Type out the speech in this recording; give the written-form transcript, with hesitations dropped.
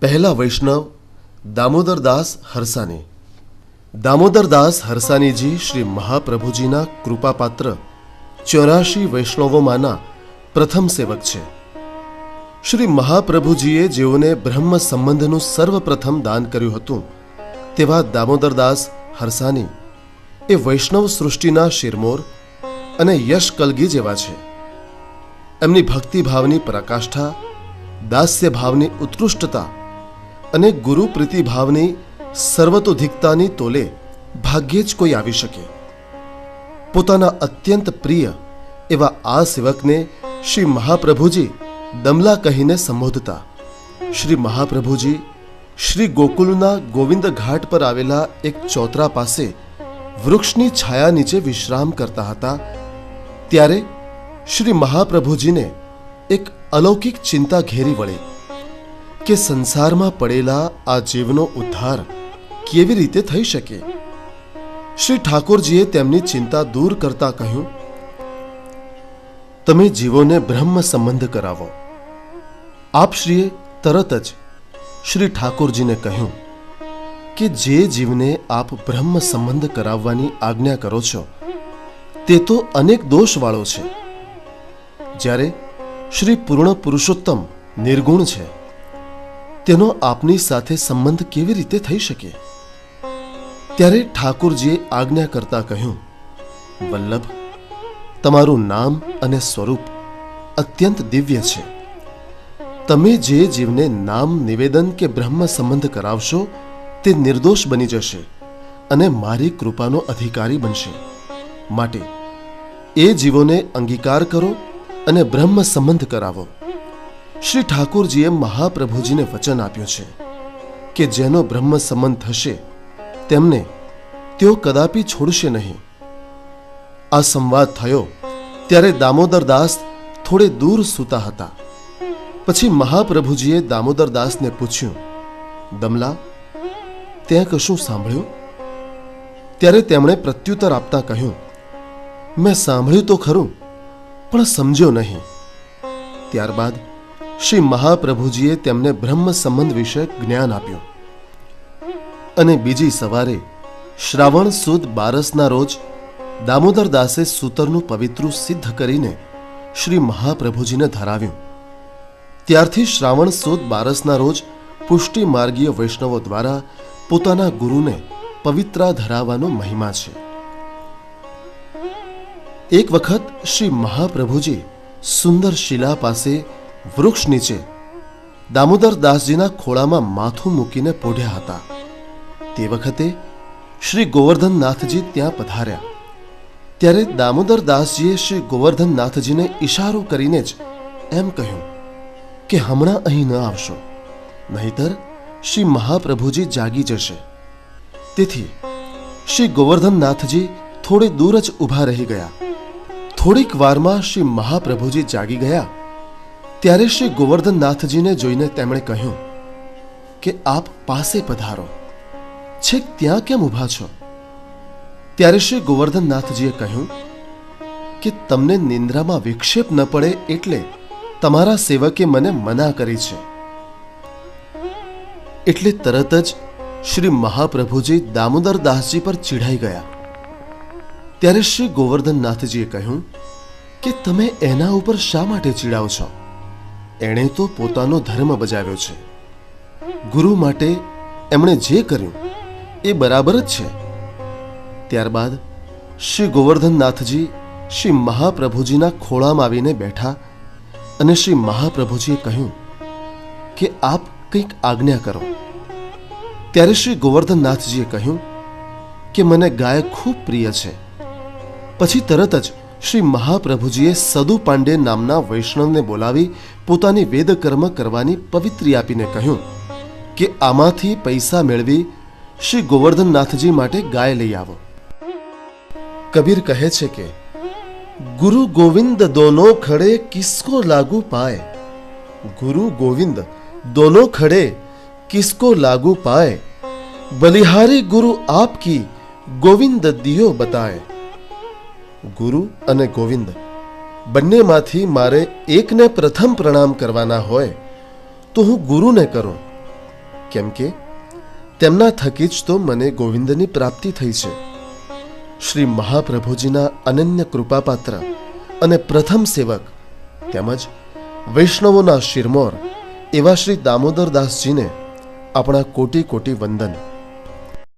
पहला वैष्णव दामोदरदास हरसानी। दामोदरदास हरसानी जी श्री महाप्रभुजीना कृपापात्र 84 वैष्णवोमाना प्रथम सेवक छे। श्री महाप्रभुजीए जेओने ब्रह्म संबंधનું सर्वप्रथम दान કર્યું હતું તેવા દામોદરદાસ હરસાની એ વૈષ્ણવ સૃષ્ટિના શિરમોર અને યશ કલગી જેવા છે। એમની ભક્તિ ભાવની પરાકાષ્ઠા, દાસ્ય ભાવની ઉત્કૃષ્ટતા અને ગુરુ પ્રીતિ ભાવની સર્વતોધિકતાની તોલે ભાગ્યે જ કોઈ આવી શકે। પોતાના અત્યંત પ્રિય એવા આ સેવકને શ્રી મહાપ્રભુજી દમલા કહીને સંબોધતા। શ્રી મહાપ્રભુજી શ્રી ગોકુલના ગોવિંદ ઘાટ પર આવેલા એક ચોતરા પાસે વૃક્ષની છાયા નીચે વિશ્રામ કરતા હતા ત્યારે શ્રી મહાપ્રભુજીને એક અલૌકિક ચિંતા ઘેરી વળી કે સંસારમાં પડેલા આ જીવનો ઉદ્ધાર કેવી રીતે થઈ શકે। શ્રી ઠાકોરજીએ તેમની ચિંતા દૂર કરતા કહ્યું, તમે જીવોને બ્રહ્મ સંબંધ કરાવો। આપશ્રીએ તરત જ શ્રી ઠાકોરજીને કહ્યું કે જે જીવને આપ બ્રહ્મ સંબંધ કરાવવાની આજ્ઞા કરો છો તે તો અનેક દોષવાળો છે, જ્યારે શ્રી પૂર્ણ પુરુષોત્તમ નિર્ગુણ છે તેનો આપની સાથે સંબંધ કેવી રીતે થઈ શકે। ત્યારે ઠાકોરજીએ આજ્ઞા કરતા કહ્યું, વલ્લભ, તમારું નામ અને સ્વરૂપ અત્યંત દિવ્ય છે। તમે જે જીવને નામ નિવેદન કે બ્રહ્મ સંબંધ કરાવશો તે નિર્દોષ બની જશે અને મારી કૃપાનો અધિકારી બનશે। માટે એ જીવોને અંગીકાર કરો અને બ્રહ્મ સંબંધ કરાવો। શ્રી ઠાકોરજીએ મહાપ્રભુજીને વચન આપ્યું છે કે જેનો બ્રહ્મ સંબંધ થશે તેમને તેઓ કદાપી છોડશે નહીં। આ સંવાદ થયો ત્યારે દામોદરદાસ થોડે દૂર સૂતા હતા। પછી મહાપ્રભુજીએ દામોદરદાસને પૂછ્યું, દમલા, ત્યાં કશું સાંભળ્યું? ત્યારે તેમણે પ્રત્યુત્તર આપતા કહ્યું, મેં સાંભળ્યું તો ખરું પણ સમજ્યો નહીં। ત્યારબાદ શ્રી મહાપ્રભુજીએ તેમને બ્રહ્મ સંબંધ વિશે જ્ઞાન આપ્યું અને બીજી સવારે શ્રાવણ સુદ 12ના રોજ દામોદરદાસે સૂતરનું પવિત્રું સિદ્ધ કરીને શ્રી મહાપ્રભુજીને ધરાવ્યું। ત્યારથી શ્રાવણ સુદ 12ના રોજ પુષ્ટિ માર્ગીય વૈષ્ણવો દ્વારા પોતાના ગુરુને પવિત્રા ધરાવવાનો મહિમા છે। એક વખત શ્રી મહાપ્રભુજી સુંદર શિલા પાસે વૃક્ષ નીચે દામોદરદાસજીના ખોળામાં માથું મૂકીને પોઢ્યા હતા। તે વખતે શ્રી ગોવર્ધનનાથજી ત્યાં પધાર્યા। ત્યારે દામોદરદાસજીએ શ્રી ગોવર્ધનનાથજીને ઈશારો કરીને જ એમ કહ્યું કે હમણાં અહીં ન આવશો, નહીતર શ્રી મહાપ્રભુજી જાગી જશે। તેથી શ્રી ગોવર્ધનનાથજી થોડે દૂર જ ઊભા રહી ગયા। થોડીક વારમાં શ્રી મહાપ્રભુજી જાગી ગયા ત્યારે શ્રી ગોવર્ધનનાથજીને જોઈને તેમણે કહ્યું કે આપ પાસે પધારો, છેક ત્યાં કેમ ઊભા છો? ત્યારે શ્રી ગોવર્ધનનાથજીએ કહ્યું કે તમને નિંદ્રામાં વિક્ષેપ ન પડે એટલે તમારા સેવકે મને મના કરી છે। એટલે તરત જ શ્રી મહાપ્રભુજી દામોદરદાસજી પર ચીડાઈ ગયા। ત્યારે શ્રી ગોવર્ધનનાથજીએ કહ્યું કે તમે એના ઉપર શા માટે ચીડાવ છો? એણે તો પોતાનો ધર્મ બજાવ્યો છે। ગુરુ માટે એમણે જે કર્યું એ બરાબર જ છે। ત્યારબાદ શ્રી ગોવર્ધનનાથજી શ્રી મહાપ્રભુજીના ખોળામાં આવીને બેઠા અને શ્રી મહાપ્રભુજીએ કહ્યું કે આપ કંઈક આજ્ઞા કરો। ત્યારે શ્રી ગોવર્ધનનાથજીએ કહ્યું કે મને ગાય ખૂબ પ્રિય છે। પછી તરત જ શ્રી મહાપ્રભુજીએ સદુ પાંડે નામના વૈષ્ણવને બોલાવી પોતાની વેદકર્મ કરવાની પવિત્રી આપીને કહ્યું કે આમાંથી પૈસા મેળવી શ્રી ગોવર્ધનનાથજી માટે ગાય લઈ આવો। કબીર કહે છે કે ગુરુ ગોવિંદ દોનો ખડે કિસકો લાગુ પાય, ગુરુ ગોવિંદ દોનો ખડે કિસકો લાગુ પાય, બલિહારી ગુરુ આપકી ગોવિંદ દિયો બતાય। ગુરુ અને ગોવિંદ બંનેમાંથી મારે એકને પ્રથમ પ્રણામ કરવાના હોય તો હું ગુરુને કરું કેમ કે તેમના થકી જ તો મને ગોવિંદની પ્રાપ્તિ થઈ છે. શ્રી મહાપ્રભુજીના અનન્ય કૃપાપાત્ર અને પ્રથમ સેવક તેમજ વૈષ્ણવોના શિરમોર એવા શ્રી દામોદરદાસજીને આપણા કોટી કોટી વંદન.